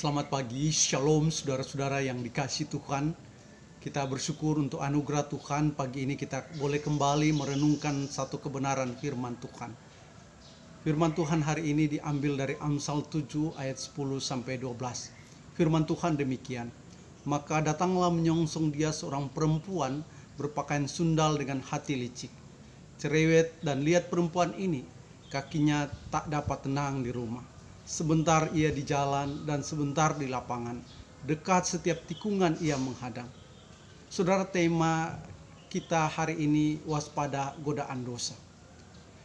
Selamat pagi, shalom saudara-saudara yang dikasihi Tuhan. Kita bersyukur untuk anugerah Tuhan. Pagi ini kita boleh kembali merenungkan satu kebenaran firman Tuhan. Firman Tuhan hari ini diambil dari Amsal 7 ayat 10 sampai 12. Firman Tuhan demikian. Maka datanglah menyongsong dia seorang perempuan berpakaian sundal dengan hati licik. Cerewet dan lihat perempuan ini, kakinya tak dapat tenang di rumah. Sebentar ia di jalan dan sebentar di lapangan. Dekat setiap tikungan ia menghadang. Saudara, tema kita hari ini waspada godaan dosa.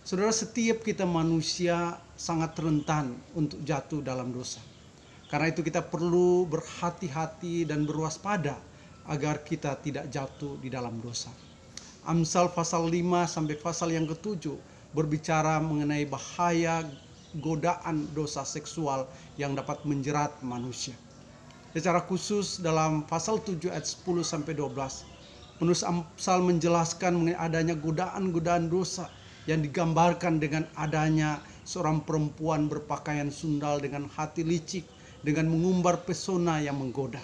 Saudara, setiap kita manusia sangat rentan untuk jatuh dalam dosa. Karena itu kita perlu berhati-hati dan berwaspada agar kita tidak jatuh di dalam dosa. Amsal pasal 5 sampai pasal yang ke-7 berbicara mengenai bahaya godaan dosa seksual yang dapat menjerat manusia. Secara khusus dalam pasal 7 ayat 10 sampai 12, penulis Amsal menjelaskan mengenai adanya godaan-godaan dosa yang digambarkan dengan adanya seorang perempuan berpakaian sundal dengan hati licik, dengan mengumbar pesona yang menggoda.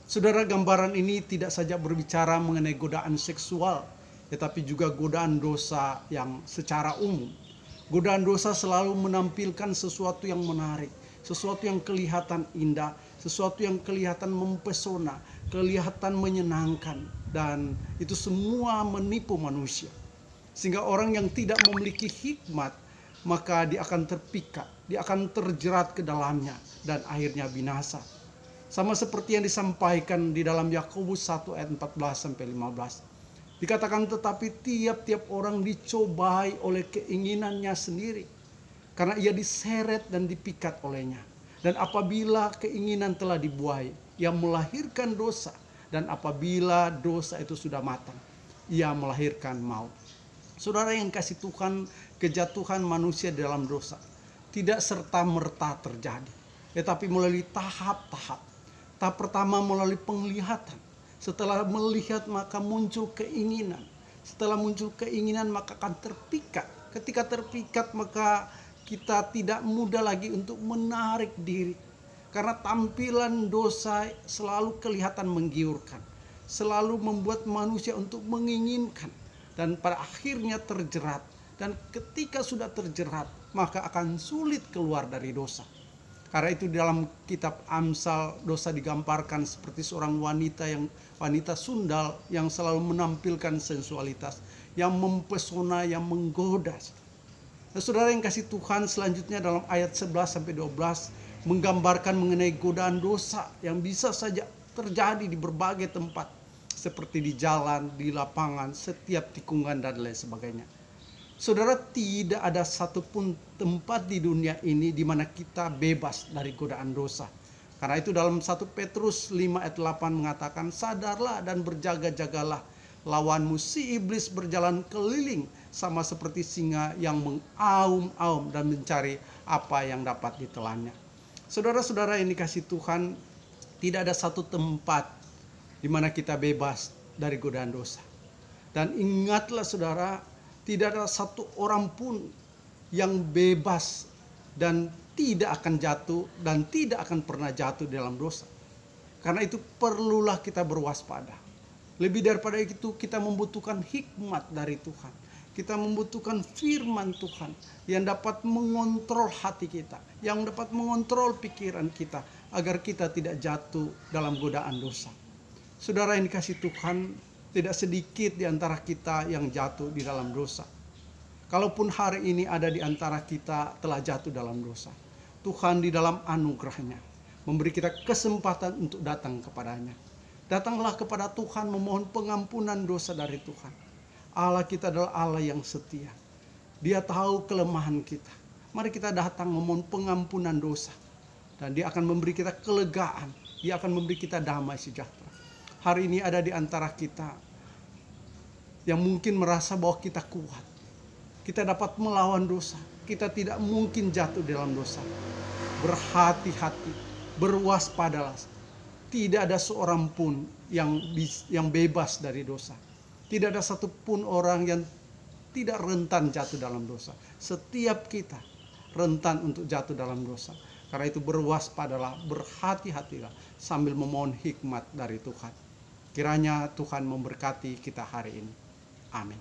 Saudara, gambaran ini tidak saja berbicara mengenai godaan seksual, tetapi juga godaan dosa yang secara umum. Godaan dosa selalu menampilkan sesuatu yang menarik, sesuatu yang kelihatan indah, sesuatu yang kelihatan mempesona, kelihatan menyenangkan, dan itu semua menipu manusia. Sehingga orang yang tidak memiliki hikmat, maka dia akan terpikat, dia akan terjerat ke dalamnya, dan akhirnya binasa. Sama seperti yang disampaikan di dalam Yakobus 1 ayat 14-15. Dikatakan tetapi tiap-tiap orang dicobai oleh keinginannya sendiri. Karena ia diseret dan dipikat olehnya. Dan apabila keinginan telah dibuai, ia melahirkan dosa. Dan apabila dosa itu sudah matang, ia melahirkan maut. Saudara yang kasih Tuhan, kejatuhan manusia dalam dosa tidak serta-merta terjadi. Tetapi melalui tahap-tahap. Tahap pertama melalui penglihatan. Setelah melihat maka muncul keinginan. Setelah muncul keinginan maka akan terpikat. Ketika terpikat maka kita tidak mudah lagi untuk menarik diri. Karena tampilan dosa selalu kelihatan menggiurkan. Selalu membuat manusia untuk menginginkan. Dan pada akhirnya terjerat. Dan ketika sudah terjerat maka akan sulit keluar dari dosa. Karena itu dalam kitab Amsal dosa digambarkan seperti seorang wanita sundal yang selalu menampilkan sensualitas, yang mempesona, yang menggoda. Nah, saudara yang kasih Tuhan, selanjutnya dalam ayat 11-12 menggambarkan mengenai godaan dosa yang bisa saja terjadi di berbagai tempat, seperti di jalan, di lapangan, setiap tikungan dan lain sebagainya. Saudara, tidak ada satupun tempat di dunia ini di mana kita bebas dari godaan dosa. Karena itu dalam 1 Petrus 5 ayat 8 mengatakan, sadarlah dan berjaga-jagalah, lawanmu si iblis berjalan keliling sama seperti singa yang mengaum-aum dan mencari apa yang dapat ditelannya. Saudara-saudara yang dikasih Tuhan, tidak ada satu tempat di mana kita bebas dari godaan dosa. Dan ingatlah saudara, tidak ada satu orang pun yang bebas dan tidak akan jatuh dan tidak akan pernah jatuh dalam dosa. Karena itu perlulah kita berwaspada. Lebih daripada itu kita membutuhkan hikmat dari Tuhan. Kita membutuhkan firman Tuhan yang dapat mengontrol hati kita, yang dapat mengontrol pikiran kita agar kita tidak jatuh dalam godaan dosa. Saudara yang dikasih Tuhan, tidak sedikit di antara kita yang jatuh di dalam dosa. Kalaupun hari ini ada di antara kita telah jatuh dalam dosa, Tuhan di dalam anugerahnya memberi kita kesempatan untuk datang kepadanya. Datanglah kepada Tuhan memohon pengampunan dosa dari Tuhan. Allah kita adalah Allah yang setia. Dia tahu kelemahan kita. Mari kita datang memohon pengampunan dosa. Dan Dia akan memberi kita kelegaan. Dia akan memberi kita damai sejahtera. Hari ini ada di antara kita yang mungkin merasa bahwa kita kuat. Kita dapat melawan dosa. Kita tidak mungkin jatuh dalam dosa. Berhati-hati, berwaspadalah. Tidak ada seorang pun yang bebas dari dosa. Tidak ada satupun orang yang tidak rentan jatuh dalam dosa. Setiap kita rentan untuk jatuh dalam dosa. Karena itu berwaspadalah, berhati-hatilah sambil memohon hikmat dari Tuhan. Kiranya Tuhan memberkati kita hari ini. Amin.